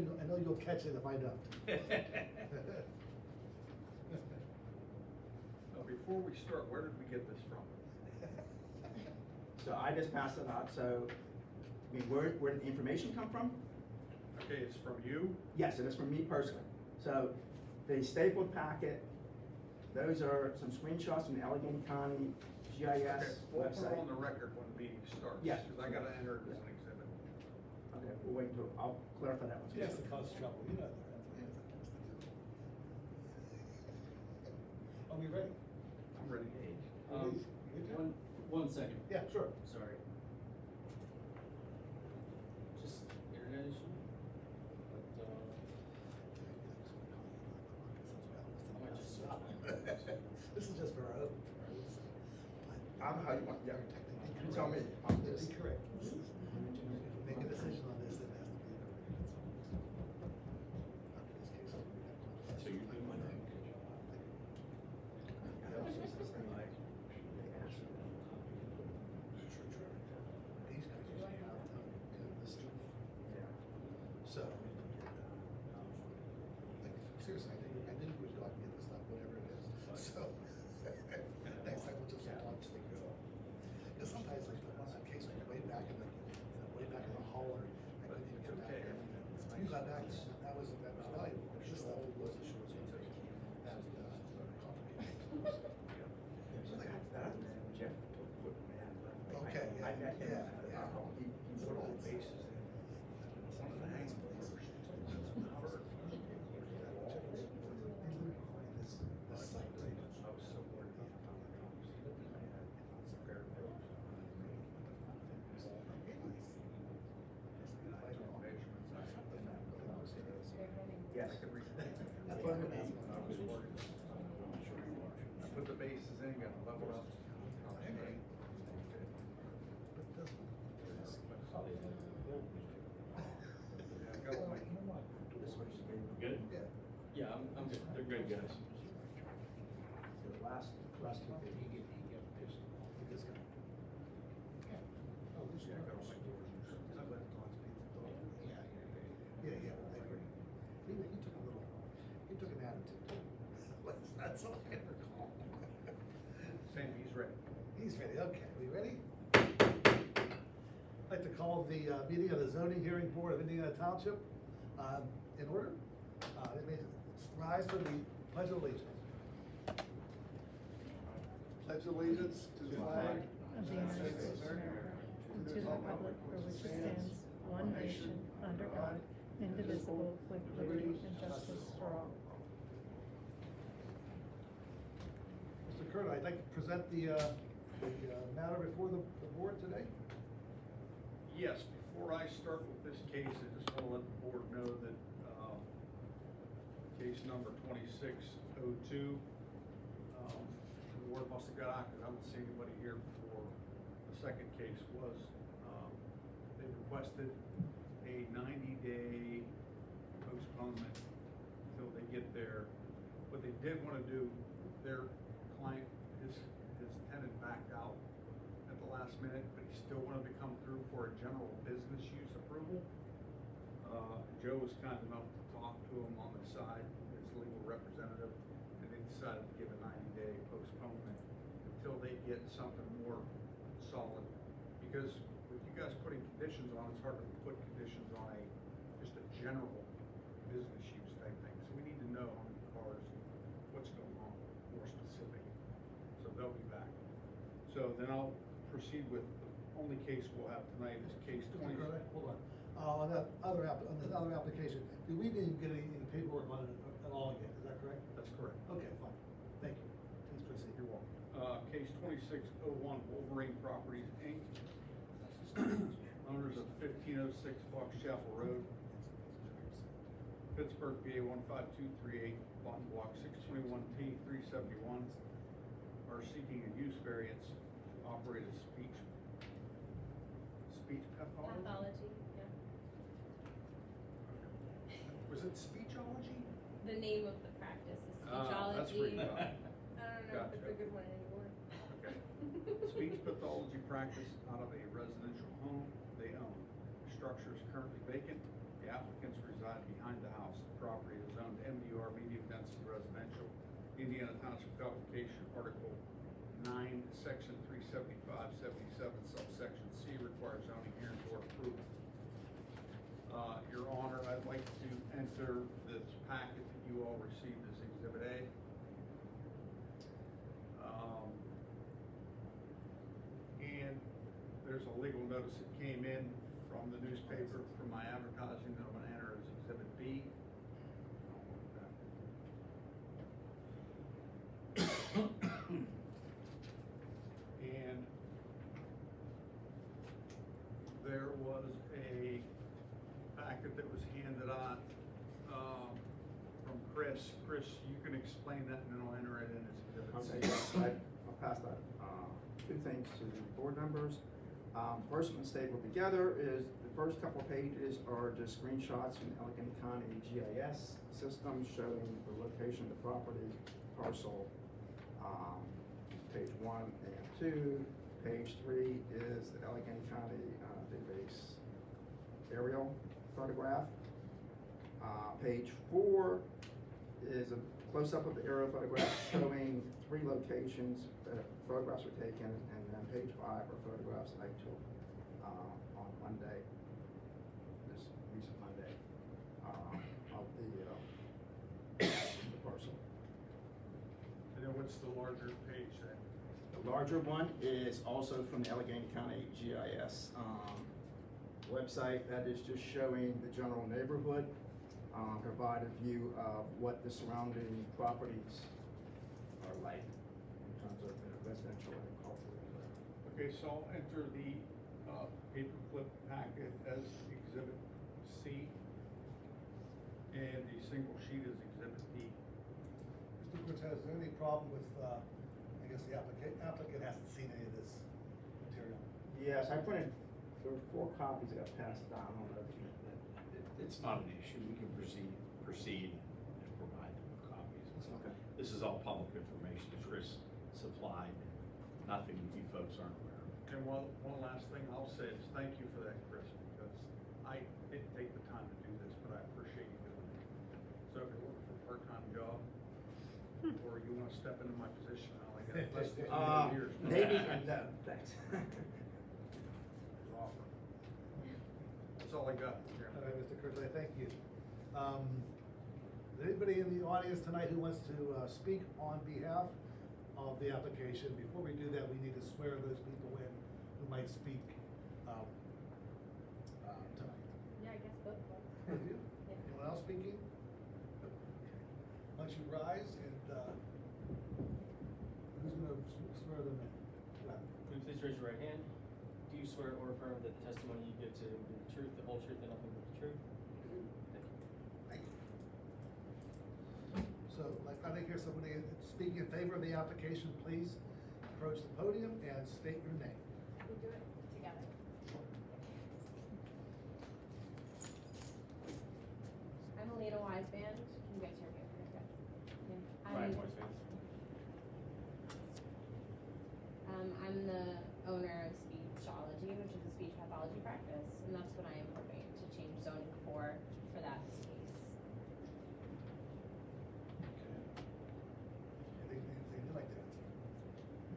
sure, I know you'll catch it if I don't. Now, before we start, where did we get this from? So I just passed it out, so where did the information come from? Okay, it's from you? Yes, it is from me personally. So the stapled packet, those are some screenshots from the Allegheny County GIS Okay, we'll put it website. on the record when the meeting starts. Yes. Because I gotta enter it as an exhibit. Okay, we'll wait until, I'll clarify that one. Yes, to cause trouble, you know that. Are we ready? I'm ready. One second. Yeah, sure. Sorry. Just internet issue? But, I might just switch my. This is just for our own. I'm how you want, yeah. You tell me. That's correct. This is, if we make a decision on this, it has to be. So you're doing my thing. These guys usually have this stuff. So, like, seriously, I didn't really go out and get this stuff, whatever it is. So, next time we'll just talk to the girl. Because sometimes, like, the one that case was way back in the hall, or I couldn't even get back there. You got back, that was valuable. This stuff was the short term. That complicated. So they got that. Jeff. Okay, yeah, I met him. yeah, yeah. He put all the bases in. Some of the nice places. This site. I was so worried about the Yes. I could read it. That's what I'm gonna ask. I was worried. I'm sure you are. I put the bases in, got them leveled up. Yeah, I got my. Good? Yeah. Yeah, I'm good. They're good, guys. The last two days, he get pissed. This guy. Oh, this Yeah, I got all guy. my doors. Yeah, I agree. He took an attitude. That's all I recall. Sam, he's ready. He's ready, okay, we ready? I'd like to call the meeting of the zoning hearing board of Indiana Township in order. It may rise for the pledge of allegiance. Pledge allegiance to the flag Of the United States of America, and to the republic for which it stands, one nation, under God, indivisible, with liberty and justice for all. Mr. Curtin, I'd like to present the matter before the board today. Yes, before I start with this case, I just want to let the board know that, case number 2602, the board must have got out, because I don't see anybody here for the second case, was, they requested a 90-day postponement until they get there. What they did want to do, their client, his tenant backed out at the last minute, but he still wanted to come through for a general business use approval. Joe was kind enough to talk to him on the side, his legal representative, and they decided to give a 90-day postponement until they get something more solid. Because with you guys putting conditions on, it's hard to put conditions on just a general business use type thing. So we need to know how many cars, what's going on, more specific. So they'll be back. So then I'll proceed with the only case we'll have tonight is case Mr. 20. Curtin, hold on. On that other application, do we need to get any paperwork on it at all yet? Is that correct? That's correct. Okay, fine. Thank you. Please proceed. You're welcome. Case 2601 Wolverine Properties, Inc. Owners of 1506 Fox Chapel Road, Pittsburgh, PA 15238, lot and block 621T 371, are seeking a use variance to operate a speech pathology? Pathology, yeah. Was it speechology? The name of the practice is That's speechology. where you got it. I don't know if it's a Gotcha. good one anymore. Okay. Speech pathology practice out of a residential home they own. The structure is currently vacant The applicants reside behind the house. The property is zoned MDR, medium density residential. Indiana Township Codification, Article 9, Section 375-77, subsection C requires zoning hearing board approval. Your Honor, I'd like to enter this packet that you all received as Exhibit A. And there's a legal notice that came in from the newspaper for my advertising that I'm gonna enter as Exhibit B. And there was a packet that was handed out, from Chris. Chris, you can explain that and then I'll enter it in as Exhibit C. Okay, I'll pass that, two things to the board members. First one stapled together is, the first couple of pages are just screenshots from the Allegheny County GIS system showing the location of the property parcel. Page 1 and 2. Page 3 is the Allegheny County database aerial photograph. Page 4 is a close-up of the aerial photograph showing 3 locations that photographs were taken, and then page 5 are photographs I took on Monday, this recent Monday, of the parcel. And then what's the larger page then? The larger one is also from the Allegheny County GIS website. That is just showing the general neighborhood, provide a view of what the surrounding properties are like in terms of residential and agricultural. Okay, so I'll enter the paperclip packet as Exhibit C, and the single sheet is Exhibit D. Mr. Cortez, is there any problem with, I guess the applicant hasn't seen any of this material? Yes, I printed, there were 4 copies that got passed down. I don't know if you- It's not an issue, we can proceed and provide them with copies. Okay. This is all public information that Chris supplied, nothing you folks aren't aware of. And one last thing I'll say is thank you for that, Chris, because I didn't take the time to do this, but I appreciate you doing it. So if you're looking for a part-time job, or you wanna step into my position, I only got less than 2 years. Maybe, no, thanks. Offer. That's all I got, All Chairman. right, Mr. Cortez, thank you. Is there anybody in the audience tonight who wants to speak on behalf of the application? Before we do that, we need to swear those people in who might speak tonight. Yeah, I guess both of us. Have you? Yeah. Anyone else speaking? Okay. Why don't you rise and, who's gonna swear them in? Go ahead. Will you please raise your right hand? Do you swear or affirm that the testimony you give to be the truth, the whole truth, and nothing but the truth? Thank you. Thank you. So, like, I think here's somebody speaking in favor of the application, please approach the podium and state your name. We'll do it together. I'm Alina Wiseband. Can you guys hear me okay? Good. Yeah. I'm the owner of Speechology, which is a speech pathology practice, and that's what I am hoping to change zoning for that space. Anything you'd like to add?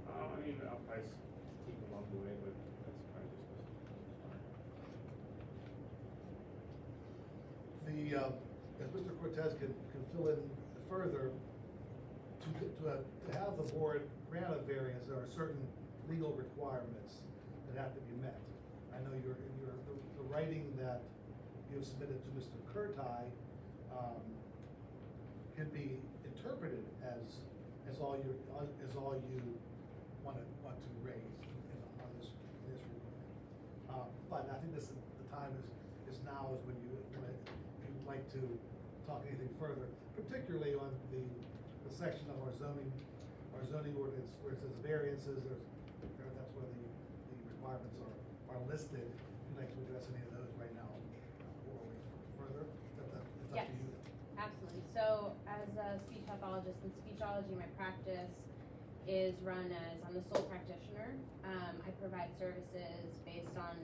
I mean, I'll probably keep along the way, but that's probably just the start. As Mr. Cortez can fill in further, to have the board grant a variance, there are certain legal requirements that have to be met. I know the writing that you have submitted to Mr. Kurtai, can be interpreted as all you want to raise on this report. But I think this is, the time is now is when you'd like to talk anything further, particularly on the section of our zoning ordinance where it says variances, that's where the requirements are listed. If you'd like to address any of those right now, or wait further, it's up Yes, to you. absolutely. So as a speech pathologist in speechology, my practice is run as, I'm the sole practitioner. I provide services based on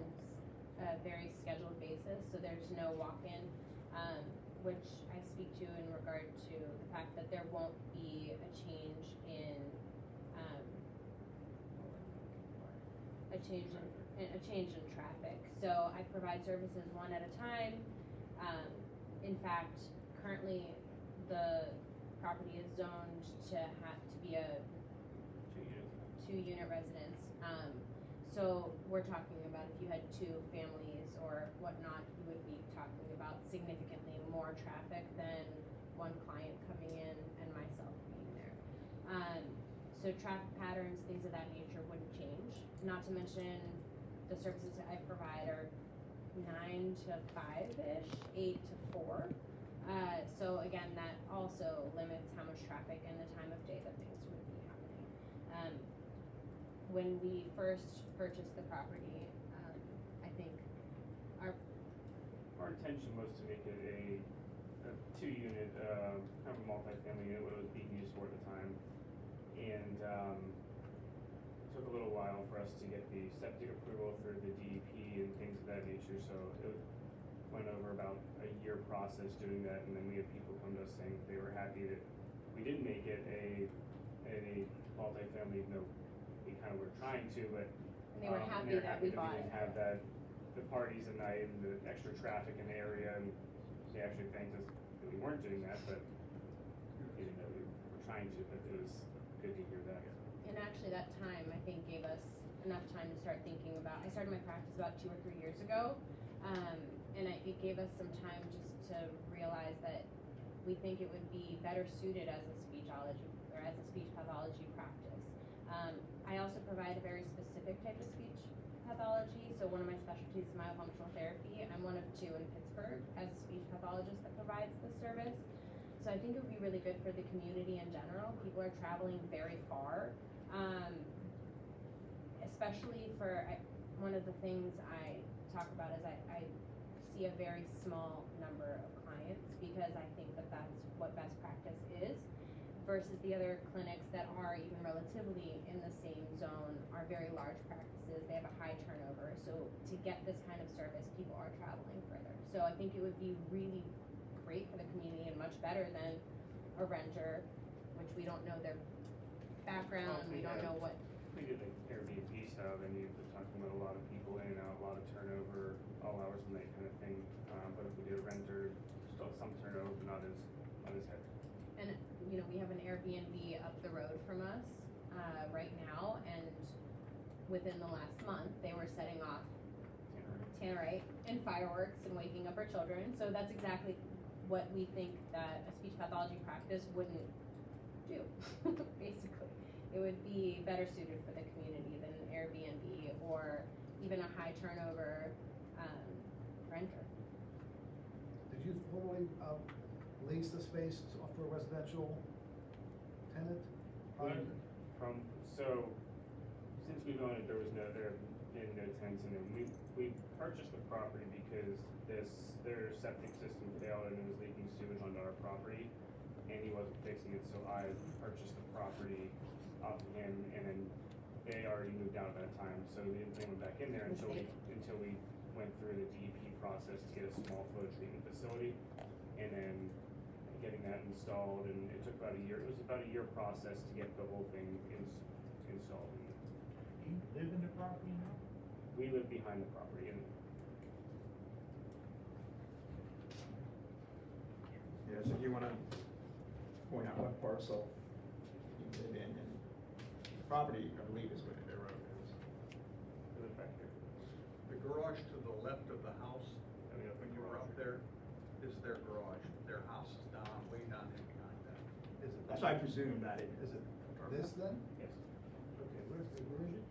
a very scheduled basis, so there's no walk-in, which I speak to in regard to the fact that there won't be a change in, a change in traffic. So I provide services one at a time. In fact, currently, the property is zoned to be a 2-unit residence. So we're talking about if you had 2 families or whatnot, you would be talking about significantly more traffic than one client coming in and myself being there. So traffic patterns, things of that nature wouldn't change. Not to mention the services that I provide are 9 to 5-ish, 8 to 4. So again, that also limits how much traffic and the time of day that things would be happening. When we first purchased the property, I think Our intention was to make it a 2-unit, kind of a multi-family unit, what it was being used for at the time. And, it took a little while for us to get the septic approval through the DEP and things of that nature, so it went over about a year process doing that, and then we had people come to us saying they were happy that we didn't make it a multi-family, even though we kind of were trying to, but and they were and happy they were that we bought didn't it. have that, the parties at night and the extra traffic in the area, and they actually thanked us that we weren't doing that, but even though we were trying to, but it was good to hear that. And actually that time, I think, gave us enough time to start thinking about, I started my practice about 2 or 3 years ago. It gave us some time just to realize that we think it would be better suited as a speechology, or as a speech pathology practice. I also provide a very specific type of speech pathology, so one of my specialties is myofunctional therapy. I'm one of 2 in Pittsburgh as a speech pathologist that provides this service. So I think it would be really good for the community in general. People are traveling very far, especially for, one of the things I talk about is I see a very small number of clients because I think that that's what best practice is, versus the other clinics that are even relatively in the same zone are very large practices. They have a high turnover, so to get this kind of service, people are traveling further. So I think it would be really great for the community and much better than a renter, which we don't know their background, we don't know what. We did like Airbnb style, then you're talking about a lot of people in and out, a lot of turnover, all hours of the night kind of thing. But if we did a renter, still some turnover, but not as heavy. And, we have an Airbnb up the road from us, right now, and within the last month, they were setting off tannerite and fireworks and waking up our children, so that's exactly what we think that a speech pathology practice wouldn't do, basically. It would be better suited for the community than an Airbnb or even a high turnover, renter. Did you formally, lease the space for a residential tenant? Since we've owned it, there have been no tenants in it. We purchased the property because their septic system failed and it was leaking sewage onto our property, and he wasn't fixing it, so I purchased the property off of him, and then they already moved out at that time, so we didn't bring them back in there until we went through the DEP process to get a small flow treatment facility, and then getting that installed, and it took about a year. It was about a year process to get the whole thing installed. You live in the property now? We live behind the property, and Yeah, so you wanna point out what parcel you live in, and the property, I believe, is where the road is. we live back here. The garage to the left of the house, when you were up there, is their garage. Their house is way down in behind that. Is it? That's why I presume that it Is it this then? Yes. Okay, where is it?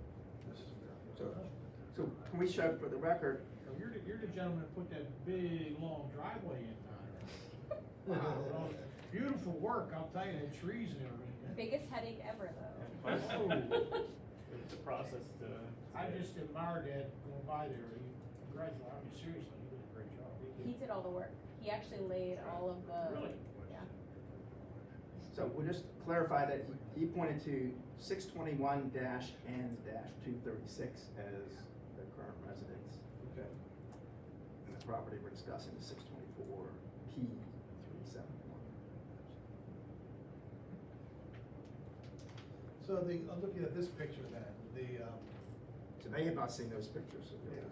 This is their. So can we show for the record, Oh, you're the gentleman that put that big, long driveway in down there. Wow, well, beautiful work, I'll tell you, the trees and everything. Biggest headache ever, though. Oh. It's a process to. I just admired that going by there, congratulations, I mean, seriously, you did a great job. He did all the work. He actually laid all of the. Really? Yeah. so we'll just clarify that he pointed to 621-N-236 as the current residence. Okay. the property we're discussing is 624 P 371. So I'm looking at this picture then, So they have not seen those pictures. So yeah,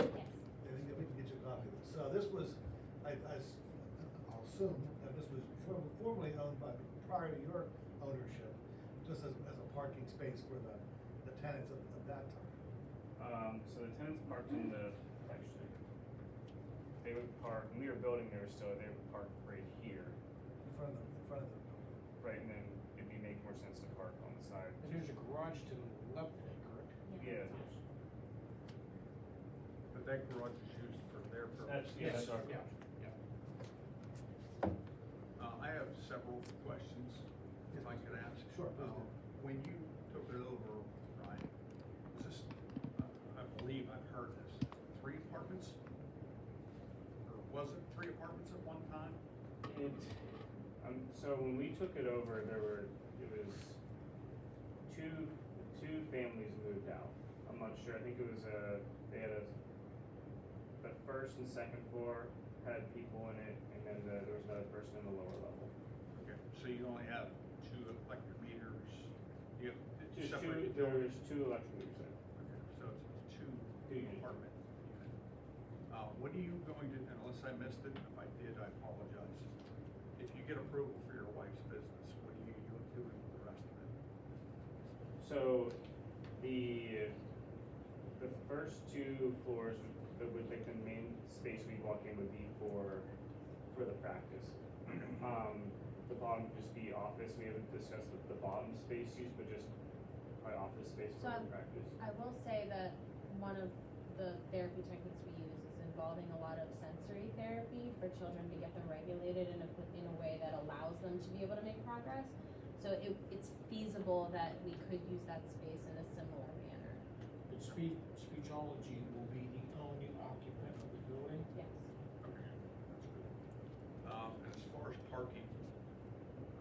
Yes. I think that we can get you a copy of this. So this was, I'll assume that this was formerly owned by, prior to your ownership, just as a parking space for the tenants of that time. So the tenants parked in actually, they would park, when we were building there, so they would park right here, In front of the. right, and then it'd be make more sense to park on the side. And there's a garage to the left there, correct? Yeah. But that garage is used for their purpose. That's our Yeah, garage. yeah. I have several questions, if I could ask. Sure, please do. When you took it over, Ryan, was this, I believe I've heard this, 3 apartments? Or was it 3 apartments at one time? So when we took it over, it was two families moved out. I'm not sure, I think it was they had the first and second floor had people in it, and then there was another person in the lower level. Okay, so you only have 2 electric meters, you have Just separate there's utilities? 2 electric meters there. Okay, so it's Two 2 units. apartment unit. What are you going to, unless I missed it, if I did, I apologize. If you get approval for your wife's business, what are you doing with the rest of it? So the first 2 floors would like the main space we walk in would be for the practice. The bottom would just be office. We haven't discussed the bottom space use, but just probably office space So for the practice. I will say that one of the therapy techniques we use is involving a lot of sensory therapy for children to get them regulated in a way that allows them to be able to make progress. So it's feasible that we could use that space in a similar manner. But speechology will be the only occupant of the building? Yes. Okay, that's good. And as far as parking,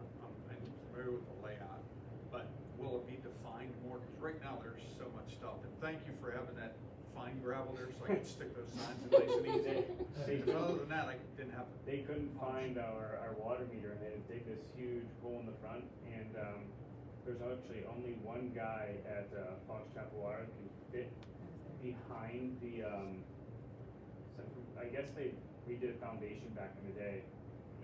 I'm familiar with the layout, but will it be defined more? Because right now there's so much stuff, and thank you for having that fine gravel there so I could stick those signs in nice and easy. Because other than that, I didn't have. They couldn't find our water meter, and they had to dig this huge hole in the front, and there's actually only one guy at Fox Chapel Water who can fit behind the, I guess they redid a foundation back in the day,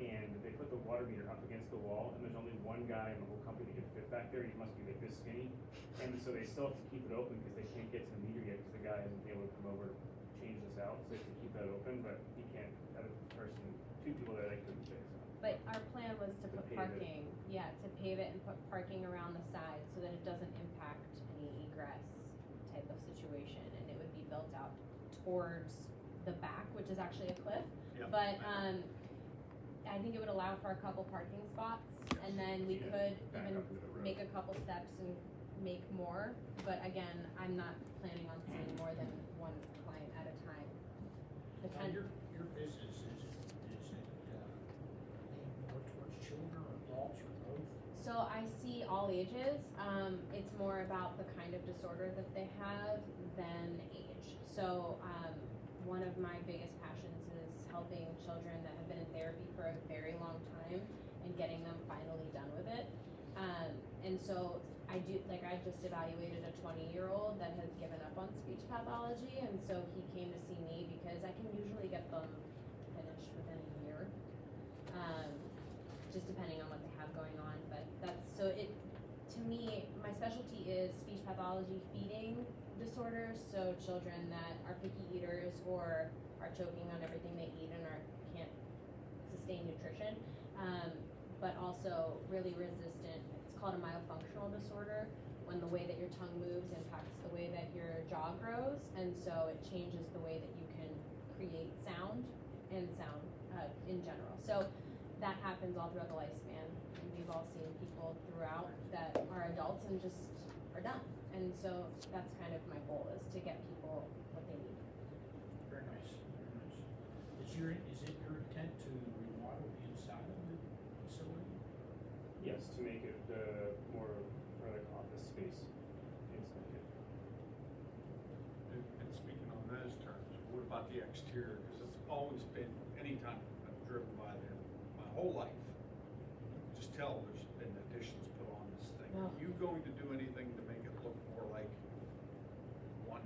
and they put the water meter up against the wall, and there's only one guy in the whole company that can fit back there. He must be like this skinny, and so they still have to keep it open because they can't get to the meter yet because the guy hasn't been able to come over to change this out, so they have to keep that open, but he can't have a person, 2 people there that couldn't fit. But our plan was to To put pave it. parking, to pave it and put parking around the side so that it doesn't impact any egress type of situation, and it would be built out towards the back, which is actually a cliff. Yeah. But, I think it would allow for a couple parking spots, and then we Yeah, could back even up into the road. make a couple steps and make more. But again, I'm not planning on seeing more than 1 client at a time. Now, your business, is it aimed more towards children or adults or both? So I see all ages. It's more about the kind of disorder that they have than age. So one of my biggest passions is helping children that have been in therapy for a very long time and getting them finally done with it. And so I just evaluated a 20-year-old that has given up on speech pathology, and so he came to see me because I can usually get them finished within a year. Just depending on what they have going on, but to me, my specialty is speech pathology feeding disorders, so children that are picky eaters or are choking on everything they eat and can't sustain nutrition, but also really resistant. It's called a myofunctional disorder, when the way that your tongue moves impacts the way that your jaw grows, and so it changes the way that you can create sound in general. So that happens all throughout the lifespan, and we've all seen people throughout that are adults and just are done. And so that's kind of my goal, is to get people what they need. Very nice, very nice. Is it your intent to remodel the inside of the facility? Yes, to make it more for like office space inside it. And speaking on those terms, what about the exterior? Because it's always been, anytime I've driven by there, my whole life, just tell there's been additions put on this thing. No. Are you going to do anything to make it look more like one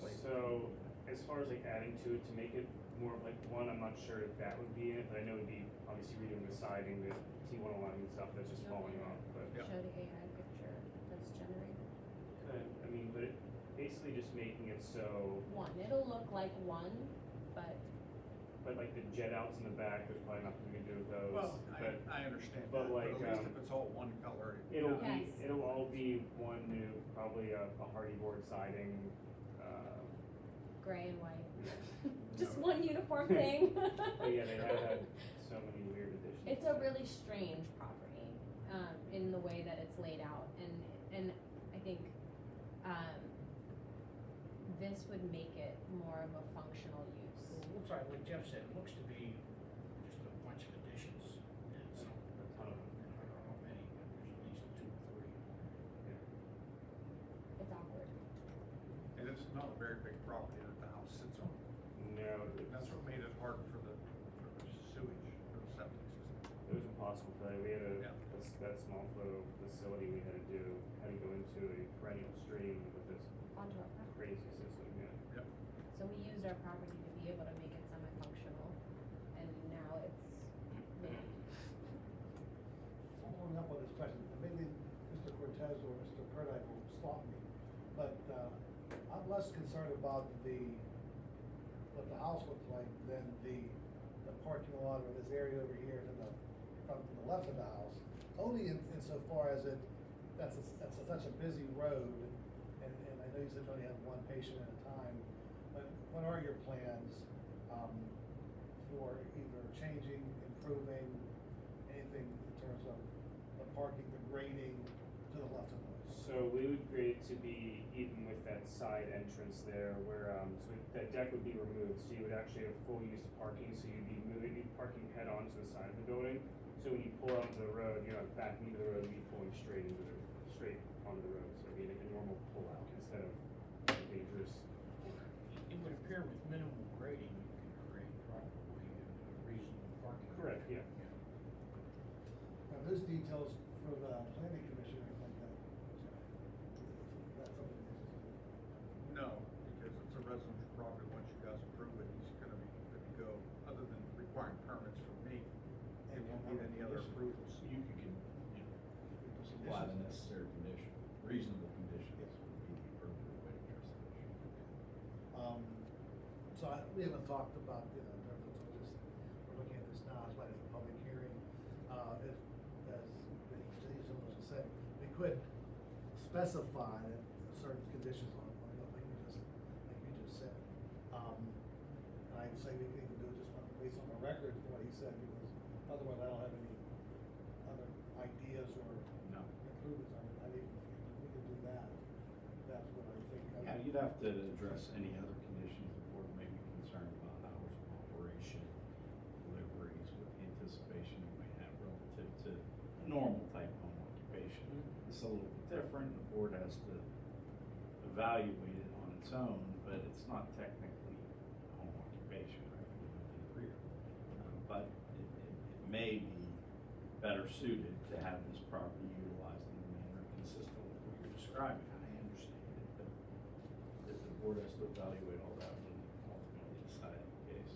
place? So, as far as like adding to it, to make it more of like one, I'm not sure if that would be it, but I know it'd be obviously redoing the siding, the T1 alignment stuff that's just falling off, but. Yeah. Show the AI picture that's generated. I mean, but it, basically just making it so, One, it'll look like one, but but like the jet outs in the back, there's probably nothing we can do with those. Well, But I understand that, but but like, at least um, if it's all one color. it'll Yes. be, it'll all be one new, probably a hardy board siding, gray and white. Yeah. Just No. one uniform thing. but yeah, they have had so many weird additions. It's a really strange property, in the way that it's laid out, and I think, this would make it more of a functional use. Well, it looks like Jeff said, it looks to be just a bunch of additions. And so, A ton of them. I don't know how many, but there's at least 2 or 3. It's awkward. And it's not a very big property that the house sits on. No, That's what made it hard for the sewage, for the septic system. it was impossible for that. We had Yeah. that small flow facility we had to do, had to go into a perennial stream with this Onto our property. crazy system, yeah. Yep. So we used our property to be able to make it semi-functional, and now it's maybe. Following up on this question, maybe Mr. Cortez or Mr. Purdue will stop me, but, I'm less concerned about what the house looks like than the parking lot or this area over here to the, from the left of the house. Only insofar as that's such a busy road, and I know you said you only have one patient at a time, but what are your plans, for either changing, improving, anything in terms of the parking, the grading to the left of those? So we would grade it to be even with that side entrance there where, so that deck would be removed, so you would actually have full use of parking, so you'd be parking head on to the side of the building. So when you pull out onto the road, you're not backing into the road, you'd be pulling straight onto the road, so it'd be like a normal pull-out instead of dangerous. It would appear with minimal grading, you can grade properly and a reasonable parking. Correct, yeah. Now, those details for the planning commission are like that, Jeff. That's something that's. No, because it's a residential property, once you guys approve it, he's gonna be good to go, other than requiring permits from me. He won't need any other approvals. You can, supply the necessary condition, reasonable conditions would be the appropriate way to address that issue. So we haven't talked about, in terms of just, we're looking at this now, it's like a public hearing. As these gentlemen just said, we could specify certain conditions on like you just said. And I'd say we can even do it just based on the record, what he said, because otherwise I don't have any other ideas or No. improvements on it. I think we could do that. That's what I think. Yeah, you'd have to address any other conditions the board may be concerned about, hours of operation, deliveries, with the anticipation you may have relative to a normal type home occupation. It's a little bit different, the board has to evaluate it on its own, but it's not technically a home occupation, right, in the rear. But it may be better suited to have this property utilized in a manner consistent with what you're describing. I understand it, but the board has to evaluate all that and ultimately decide the case.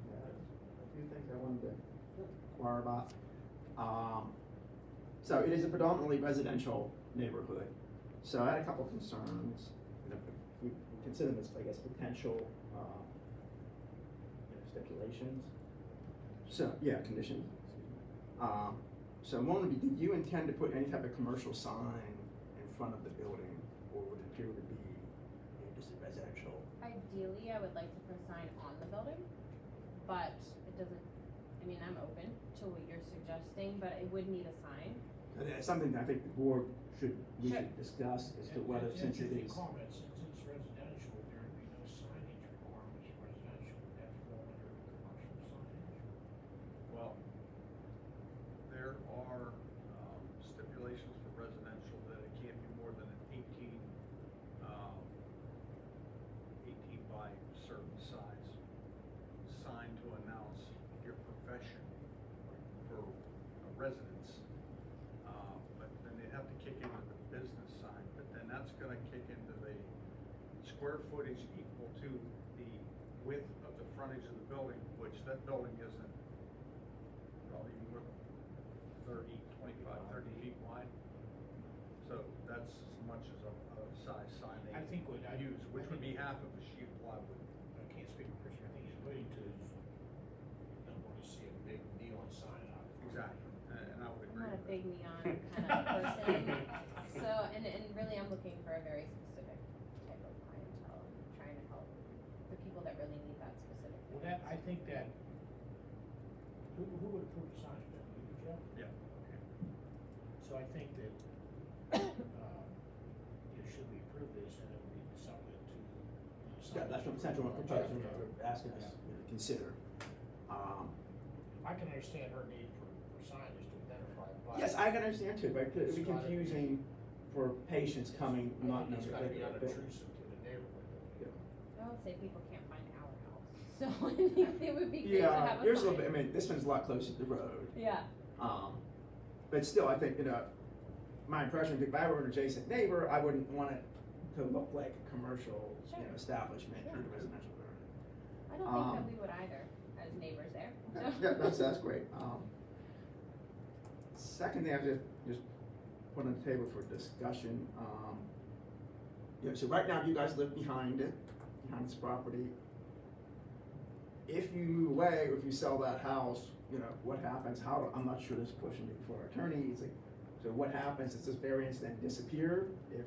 Yeah, a few things I wanted to inquire about. So it is a predominantly residential neighborhood. So I had a couple of concerns. We consider this, I guess, potential, stipulations. So, yeah, conditions. So one would be, did you intend to put any type of commercial sign in front of the building, or would it appear to be just a residential? Ideally, I would like to put a sign on the building, but it doesn't, I mean, I'm open to what you're suggesting, but it would need a sign. And it's something that I think the board we Sure. should discuss as to whether, since it is. Comments, since it's residential, there would be no signage requirements for residential, would that fall under commercial signage? Well, there are stipulations for residential that it can't be more than an 18 by certain residents. But then they have to kick into the business sign, but then that's gonna kick into the square footage equal to the width of the frontage of the building, which that building isn't probably more than 30 feet wide. So that's as much as a size sign I they think what I use, which would be half of a sheet of plywood. I can't speak for Chris, I think he's alluding to is, you don't wanna see a big neon sign out. Exactly, and I would I'm agree not a with big that. neon kind of person, so, and really I'm looking for a very specific type of clientele, I'm trying to help the people that really need that specific thing. Well, that, I think that, who would approve the sign, then, you, Jeff? Yeah. Okay. So I think that, should we approve this, and it would be something to. Yeah, that's what essentially what we're asking us to consider. I can understand her need for signage to identify, but. Yes, I can understand too, but it could be confusing for patients coming, not I think it's gotta be necessarily. unobtrusive to the neighborhood. I would say people can't find our house, so I think it would be great to Yeah, have a yours a little sign. bit, I mean, this one's a lot closer to the road. Yeah, But still, I think, my impression, if I were an adjacent neighbor, I wouldn't want it to look like a commercial, Sure. establishment Yeah. in a residential area. I don't think that we would either, as neighbors there, so. Yeah, that's great. Second thing I just put on the table for discussion, so right now you guys live behind this property. If you move away, or if you sell that house, what happens, I'm not sure this question before our attorney, so what happens, does this variance then disappear if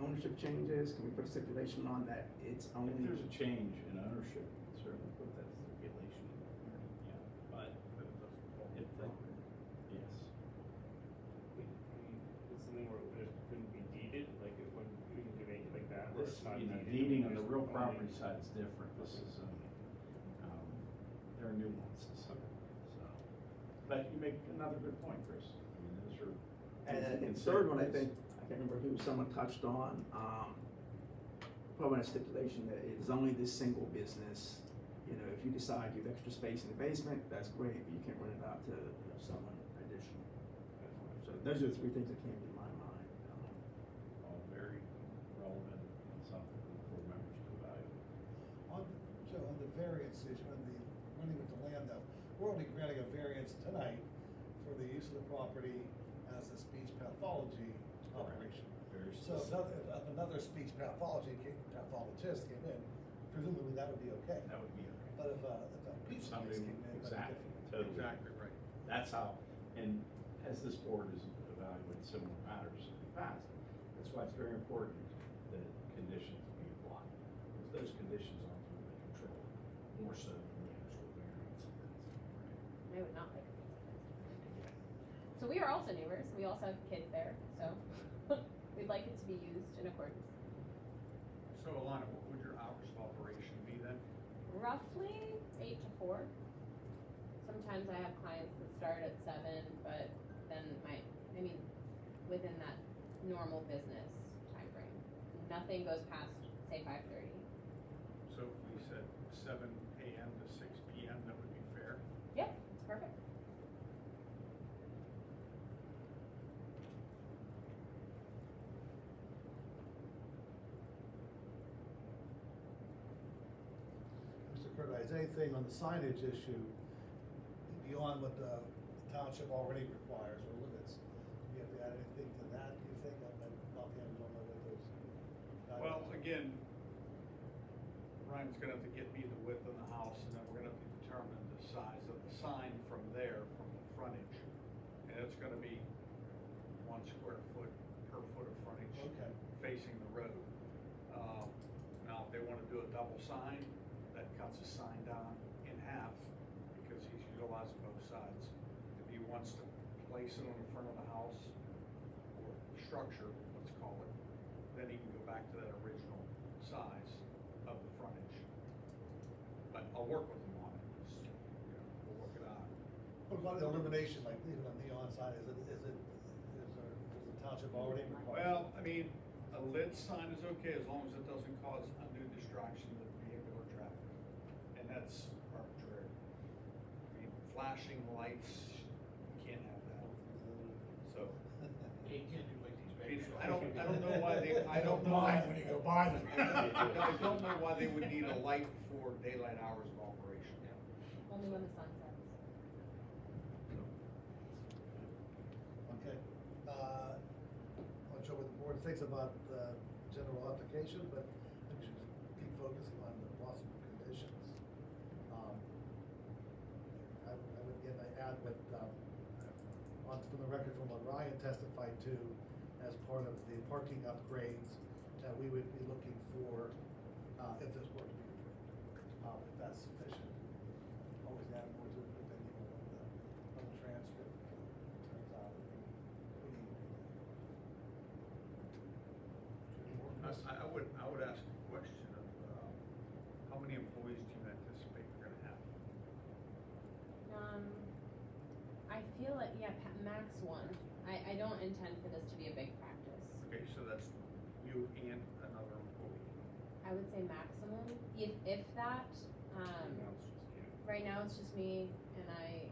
ownership changes? Can we put a stipulation on that it's only? If there's a change in ownership, we can certainly put that stipulation in there, yeah, but But it doesn't fall if apart. yes. It's something where it just couldn't be deeded, like it wouldn't, we can do it like that, where This, it's not you know, deeded. deeding on the just real only- property side is different, this is, there are nuances, so. But you make another good point, Chris, I mean, those are. And then the consider third one, I this. think, I can't remember who, someone touched on, probably a stipulation that it's only this single business. If you decide you have extra space in the basement, that's great, but you can't rent it out to someone additional. So those are the three things that came to my mind. All very relevant and something for the board members to evaluate. Joe, on the variance issue, on the running with the land though, we're only granting a variance tonight for the use of the property as a speech pathology operation. Very So specific. if another speech pathologist came in, presumably that would be okay. That would be okay. But if a pizza place Somebody, came in, that'd be exactly, different. totally. Exactly right. That's how, and as this board has evaluated similar matters in the past, that's why it's very important that conditions be applied. Because those conditions are ultimately controlled, more so than the actual variance. I would not like a pizza place. So we are also neighbors, we also have kids there, so we'd like it to be used in accordance. So Alana, what would your hours of operation be then? Roughly 8 to 4. Sometimes I have clients that start at 7, but then within that normal business time frame. Nothing goes past, say, 5:30. So if we said 7 AM to 6 PM, that would be fair? Yep, it's perfect. Mr. Curtis, is anything on the signage issue beyond what the township already requires or limits? Do you have to add anything to that, do you think? I'm offhand, don't know what those. Well, again, Ryan's gonna have to get me the width of the house, and then we're gonna have to determine the size of the sign from there, from the frontage. And it's gonna be 1 square foot per foot of frontage. Okay. Facing the road. Now, if they wanna do a double sign, that cuts the sign down in half, because he's utilizing both sides. If he wants to place it on the front of the house, or structure, let's call it, then he can go back to that original size of the frontage. But I'll work with him on it, we'll work it out. What about the illumination, like even on the on-side, is the township already required? Well, I mean, a lit sign is okay as long as it doesn't cause undue distraction to vehicular traffic, and that's arbitrary. I mean, flashing lights, you can't have that. don't know why they, I don't know. Mind when you go by them. I don't know why they would need a light for daylight hours of operation. Only when the sun sets. Okay, I'm not sure what the board thinks about the general application, but I think we should keep focusing on the possible conditions. I would again, I add what, from the record from what Ryan testified to as part of the parking upgrades, that we would be looking for, if this were to be approved, if that's sufficient. Always add more to it depending on what the transcript turns out. We need to do that. I would ask a question of, how many employees do you anticipate you're gonna have? I feel like, yeah, max one. I don't intend for this to be a big practice. Okay, so that's you and another employee. I would say maximum, if that, Now it's just you. right now it's just me, and I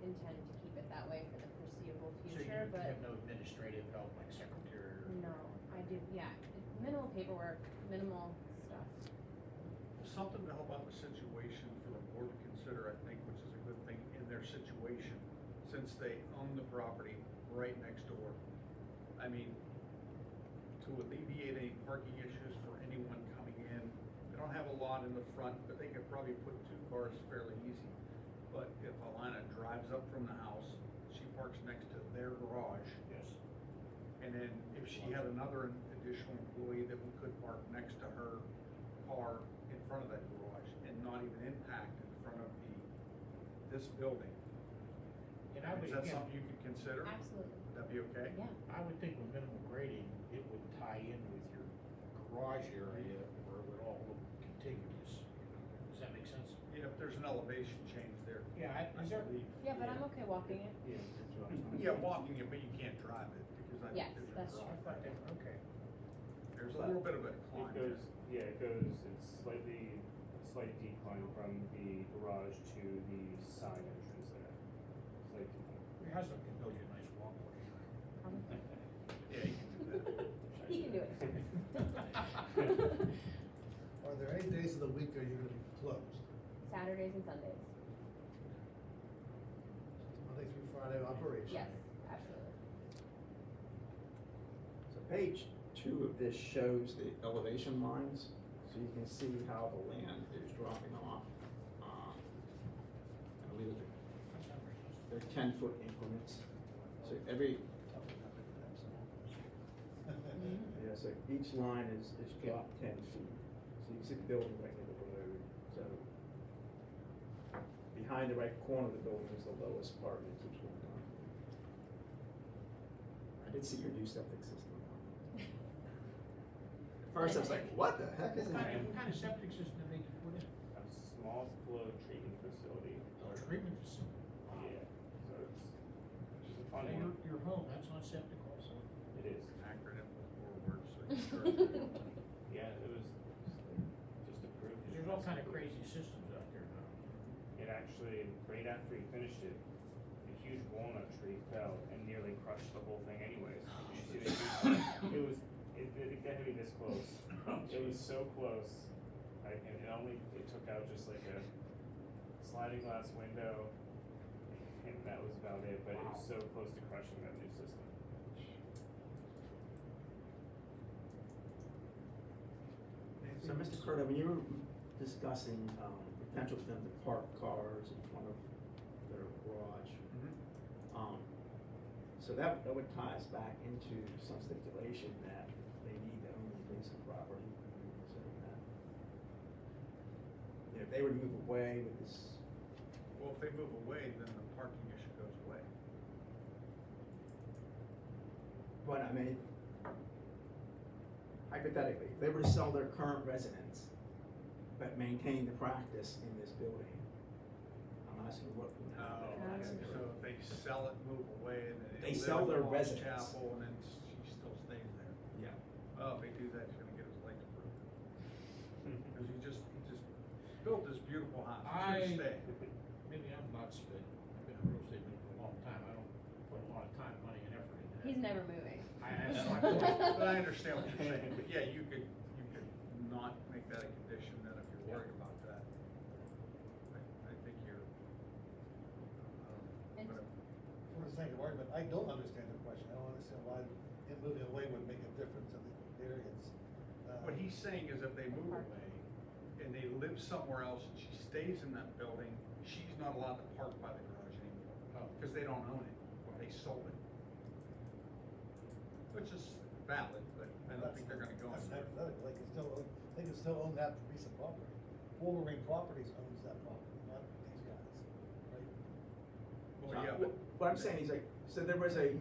intend to keep it that way for the foreseeable So you future, but have no administrative help, like secretary or? no, I do, yeah, minimal paperwork, minimal stuff. Something to help out the situation for the board to consider, I think, which is a good thing in their situation, since they own the property right next door. I mean, to alleviate any parking issues for anyone coming in, they don't have a lot in the front, but they could probably put 2 cars fairly easy. But if Alana drives up from the house, she parks next to their garage. Yes. And then if she had another additional employee that we could park next to her car in front of that garage and not even impact in front of this building. And I would, Is that again, something you could consider? Absolutely, Would that be okay? yeah. I would think with minimal grading, it would tie in with your garage area where it would all look contiguous. Does that make sense? Yeah, if there's an elevation change there. Yeah, I believe. Yeah, but I'm okay walking it. Yeah, that's what I'm. Yeah, walking it, but you can't drive it because I Yes, think that's there's I thought that, okay. there's a little bit of a It decline. goes, yeah, it's a slight decline from the garage to the side entrance there. Slight decline. Your husband can build you a nice walkway. Yeah, you can do that. He can do it. Are there any days of the week that you're gonna be closed? Saturdays and Sundays, Monday through Friday operation? yes, absolutely. So page 2 of this shows the elevation lines, so you can see how the land is dropping off. I believe they're 10-foot increments, so every, yeah, so each line is dropped 10 feet. So you can see the building right near the road, so behind the right corner of the building is the lowest part, and it keeps going down. I did see your new septic system. At first I was like, what the heck is that? What kind of septic system did they put in? A small flow treatment facility. A treatment facility. Yeah, so it's a fun Your, one. your home, that's not septic also. It is. Acronym with 4 words, so you sure. Yeah, it was just approved. There's all kind of crazy systems out there now. It actually, right after he finished it, a huge walnut tree fell and nearly crushed the whole thing anyways. You see the huge- it got to be this close. It was so close. And it took out just like a sliding glass window, and that was about it, but it was so close to crushing that new system. So Mr. Curto, when you were discussing, potential for them to park cars in front of their garage, so that would tie us back into some stipulation that they need to own adjacent property. Considering that. You know, if they were to move away with this, Well, if they move away, then the parking issue goes away. but I mean, hypothetically, if they were to sell their current residence, but maintain the practice in this building, I'm asking what would happen. So if they sell it, move away, and then They live sell in their Falls residence. Chapel, and then she still stays there. Yeah. Oh, if they do that, he's gonna get his legs broken. Cause he just built this beautiful house, he's gonna stay. Maybe I'm nuts, but I've been in real estate for a long time. I don't put a lot of time, money, and effort into that. He's never moving. That's why But I understand what you're saying, but yeah, you could not make that a condition then if you're worried about that. I think you're, And- whatever. For the sake of argument, I don't understand the question. I don't understand why him moving away would make a difference in the variance. What he's saying is if they move away and they live somewhere else and she stays in that building, she's not allowed to park by the garage anymore. Because they don't own it, they sold it. Which is valid, but I don't think they're gonna go That's in there. hypothetical. They can still own that piece of property. Wolverine Properties owns that property, not these guys, right? Well, yeah, but What I'm saying is like, so there was a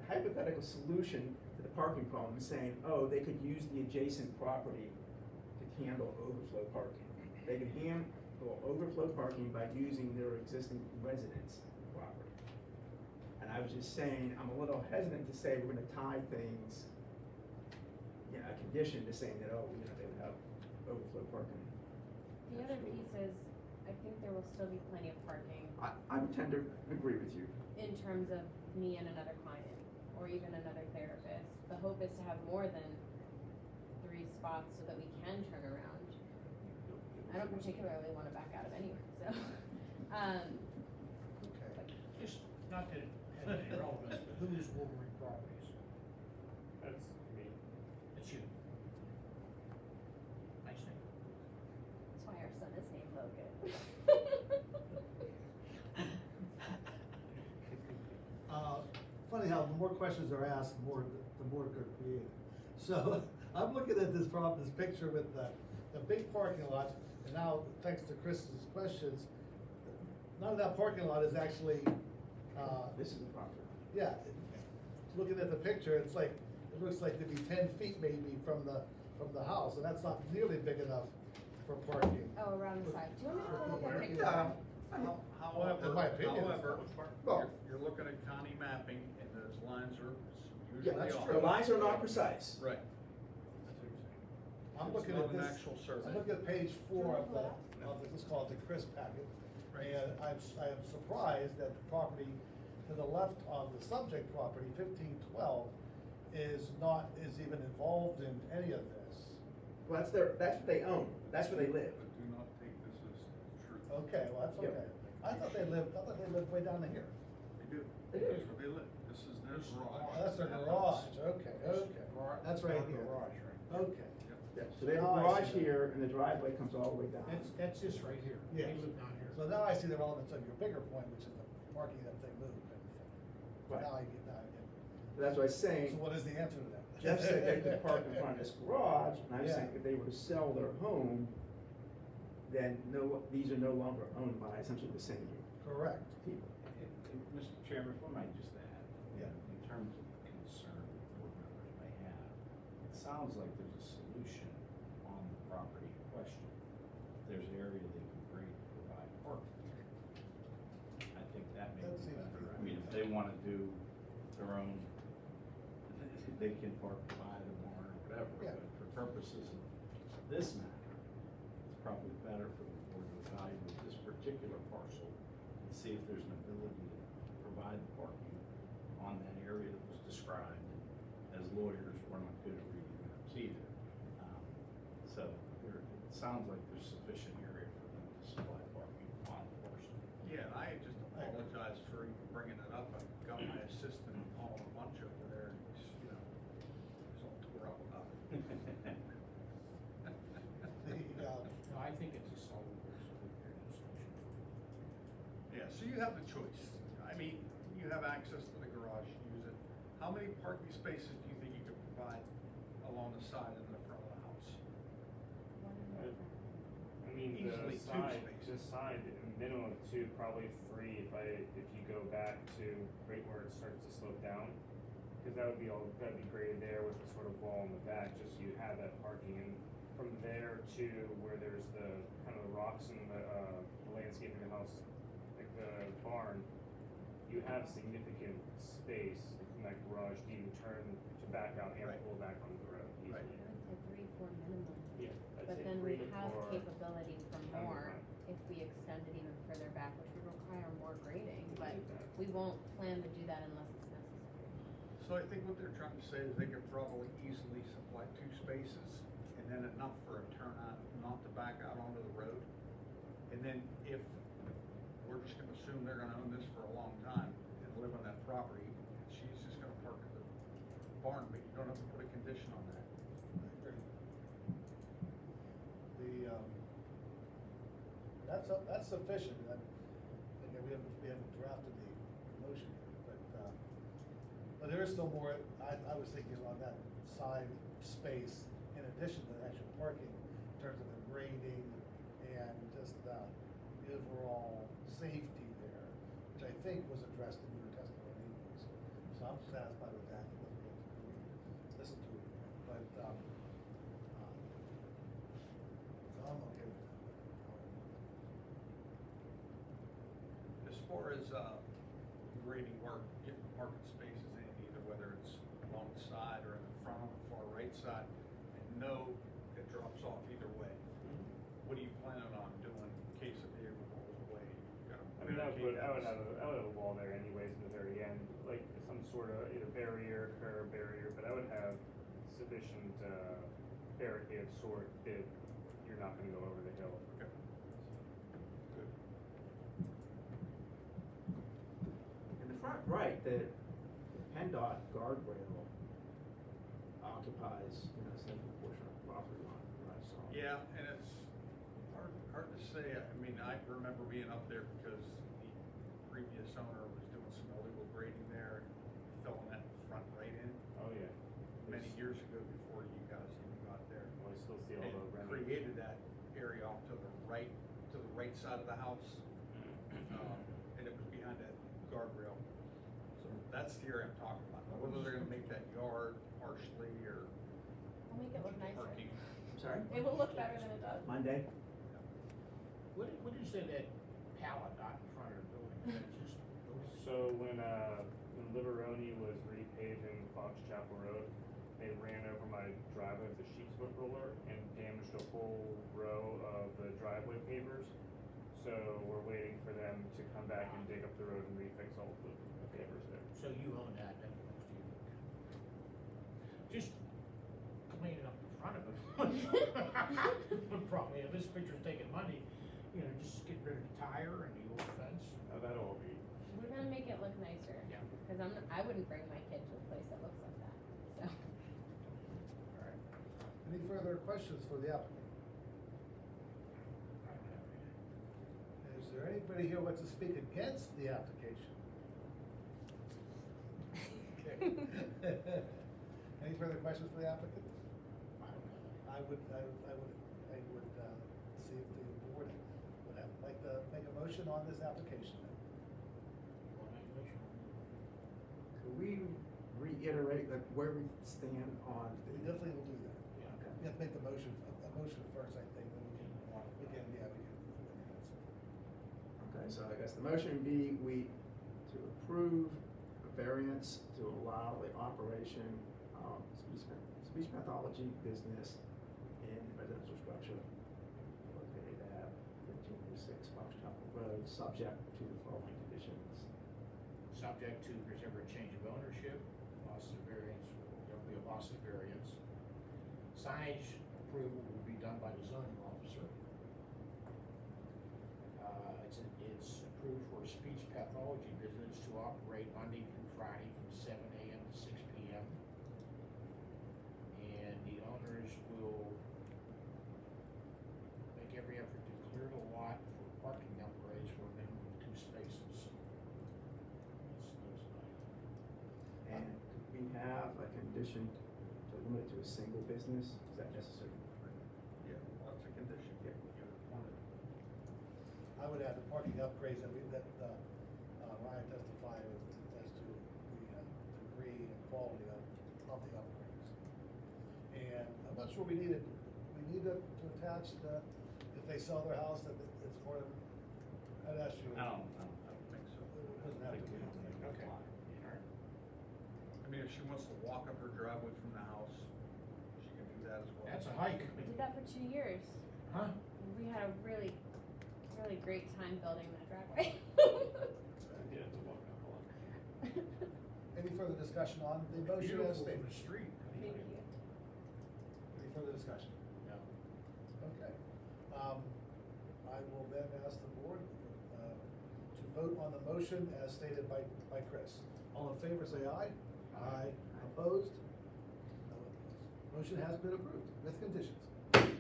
hypothetical solution to the parking problem, saying, oh, they could use the adjacent property to handle overflow parking. They could handle overflow parking by using their existing residence property. And I was just saying, I'm a little hesitant to say we're gonna tie things, you know, a condition to saying that, oh, you know, they would have overflow parking. The other piece is, I think there will still be plenty of parking I would tend to agree with you. in terms of me and another client, or even another therapist. The hope is to have more than 3 spots so that we can turn around. I don't particularly wanna back out of anywhere, so, Okay. Just not that it has any relevance, but who's Wolverine Properties? That's me. It's you. Nice name. that's why our son is named Logan. Funny how the more questions are asked, the more they're created. So, I'm looking at this picture with the big parking lot, and now, thanks to Chris's questions, none of that parking lot is actually, This is the property. yeah, looking at the picture, it's like, it looks like to be 10 feet maybe from the house, and that's not nearly big enough for parking. Oh, around the side. Do you want me to pull up Where? a picture? Yeah. However, In my opinion, however, well- you're looking at county mapping and those lines are Yeah, usually that's off. true. The lines are not precise. Right. That's what you're saying. I'm It's looking not at an this, actual survey. I'm looking at page 4 of the, let's call it the Chris packet. Right. And I am surprised that the property to the left of the subject property, 1512, is even involved in any of this. Well, that's what they own, that's where they live. But do not take this as truth. Okay, well, that's Yep. okay. I thought they lived way down here. They do. They do. That's where they live. This is their garage. Oh, that's their That garage, house. okay. That's right here. Garage, right? Okay. Yep. Yeah, so they have a Now I garage see that. here, and the driveway comes all the way down. That's this right here. Yes. They live down here. So now I see the relevance of your bigger point, which is the parking that they moved and everything. So Right. now I get that. That's what I was saying. So what is the answer to that? Jeff said they could park in front of this garage, and I was Yeah. saying if they were to sell their home, then these are no longer owned by essentially the same Correct. people. And Mr. Chairman, if I might just add, Yeah. in terms of the concern that board members may have, it sounds like there's a solution on the property in question. There's an area they can grade to provide parking. I think that may That be seems better. pretty I mean, if they wanna do their own, they can park by the barn or whatever, Yeah. but for purposes of this matter, it's probably better for the board to evaluate this particular parcel and see if there's an ability to provide the parking on that area that was described. As lawyers, we're not good at reading maps either. So it sounds like there's sufficient area for them to supply parking on the parcel. Yeah, and I just apologize for even bringing it up. I got my assistant hauling a bunch over there and he's, he's all tore up about it. No, I think it's a solvable solution. Yeah, so you have the choice. I mean, you have access to the garage, use it. How many parking spaces do you think you could provide along the side and the front of the house? I mean, Easily the two spaces. side, minimum of 2, probably 3 if you go back to right where it starts to slope down. Cause that'd be graded there with a sort of wall in the back, just so you have that parking. And from there to where there's the kind of the rocks and the landscaping of the house, like the barn, you have significant space from that garage to even turn to back out and Right. pull back onto the road easily. Right. I'd say 3, 4 minimum. Yeah, I'd But say then 3 we to have 4 capability for on the more front. if we extend it even further back, which would require more grading, but Exactly. we won't plan to do that unless it's necessary. So So I think what they're trying to say is they could probably easily supply 2 spaces and then enough for a turnout, not to back out onto the road. And then if, we're just gonna assume they're gonna own this for a long time and live on that property, she's just gonna park at the barn, but you don't have to put a condition on that. I agree. That's sufficient, and again, we haven't drafted the motion yet, but there is still more, I was thinking on that side space, in addition to the actual parking, in terms of the grading and just the overall safety there, which I think was addressed in your testimony anyways. So I'm satisfied with that, listen to it, but, so I'm okay with that. As far as, grading work, getting parking spaces in, either whether it's along the side or in the front on the far right side, and no, it drops off either way. What are you planning on doing in case a vehicle rolls away? You gotta I mean, I would barricade have a wall there anyways in the very end, like some sort of either barrier, curb barrier, but I would have sufficient, barricade of sort if you're not gonna go over the hill. Okay. Good. In the front right, the PennDOT guardrail occupies, you know, a significant portion of the property line, what I saw. Yeah, and it's hard to say. I mean, I remember being up there because the previous owner was doing some illegal grading there and filling that front right in Oh, yeah. many years ago before you guys even got there. Well, I still see all the And remnants. created that area off to the right side of the house. And it was behind that guardrail. So that's the area I'm talking about. Whether they're gonna make that yard partially or We'll make it look nicer. parking. I'm sorry? It will look better than it does. Monday? What did you say that pallet got in front of the building? Is that just So when Liveroni was repaving Fox Chapel Road, they ran over my driveway with a sheep's foot roller and damaged a whole row of the driveway pavers. So we're waiting for them to come back and dig up the road and refix all the pavers there. So you own that belongs to you? Just cleaning up the front of it. Probably, if this picture's taking money, you know, just get rid of the tire and the old fence. Oh, that'll all be. We're gonna make it look nicer. Yeah. Cause I wouldn't bring my kid to a place that looks like that, so. All right. Any further questions for the applicant? I don't have any. Is there anybody here who wants to speak against the application? Okay. Any further questions for the applicant? I don't have any. I would see if the board would like to make a motion on this application. Wanna make a motion? Could we reiterate like where we stand on? We definitely will do that. Yeah. Okay. You have to make the motion first, I think, then we can. Okay, so I guess the motion would be to approve a variance to allow the operation of speech pathology business in residential structure located at 1506 Fox Chapel Road, subject to the following conditions. Subject to, if there's ever a change of ownership, loss of variance, there'll be a loss of variance. Signage approval will be done by the zoning officer. It's approved for a speech pathology business to operate Monday through Friday from 7 AM to 6 PM. And the owners will make every effort to clear the lot for parking upgrades for a minimum of 2 spaces. That's nice. And we have a condition to limit it to a single business, is that necessary? Yeah, lots of conditions. Yeah. You wanted. I would add the parking upgrades that Ryan testified as to the degree and quality of the upgrades. And I'm not sure we need to attach if they sell their house, that it's part of, I'd ask you. I don't think so. It doesn't have to be. Okay. All right. I mean, if she wants to walk up her driveway from the house, she can do that as well. That's a hike. We did that for 2 years. Huh? We had a really great time building that driveway. Yeah, to walk up a lot. Any further discussion on the motion as Beautiful stated? street. Thank you. Any further discussion? No. Okay. I will then ask the board, to vote on the motion as stated by Chris. All in favor, say aye. Aye. Opposed? No opposed. Motion has been approved with conditions. Thank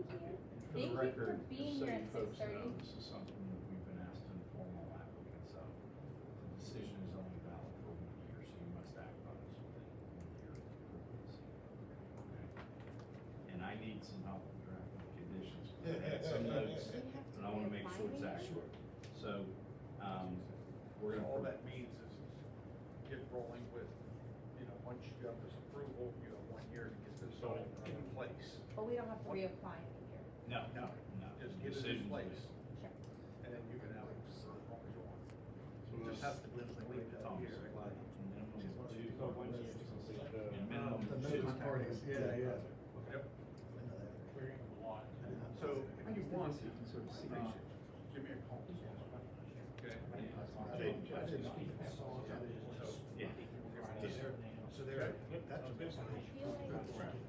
you. For Thank the you record, for being just so here you at folks 6:30. know, this is something that we've been asked to inform all applicants of. The decision is only valid for 1 year, so you must act on this within 1 year of approval. Okay? And I need some help with drafting the conditions. I had some notes, Do we have to but I wanna make sure it's reapply accurate. So, we're So gonna. all that means is get rolling with, once you got this approval, you have 1 year to get this all in place. But we don't have to reapply in a year. No, No, no. just get it in Decision's place, made. Sure. and then you can have it for as long as you want. So It just has to be Leave it Tom, here. so like, minimum She's one of two, the- So once you complete the. and minimum The two. notice parties, yeah. Yep. I know that. Clearing the lot. So if you want, You can sort of see. give me a call. Okay? I didn't know. Yeah. So there, that's a big one. I feel like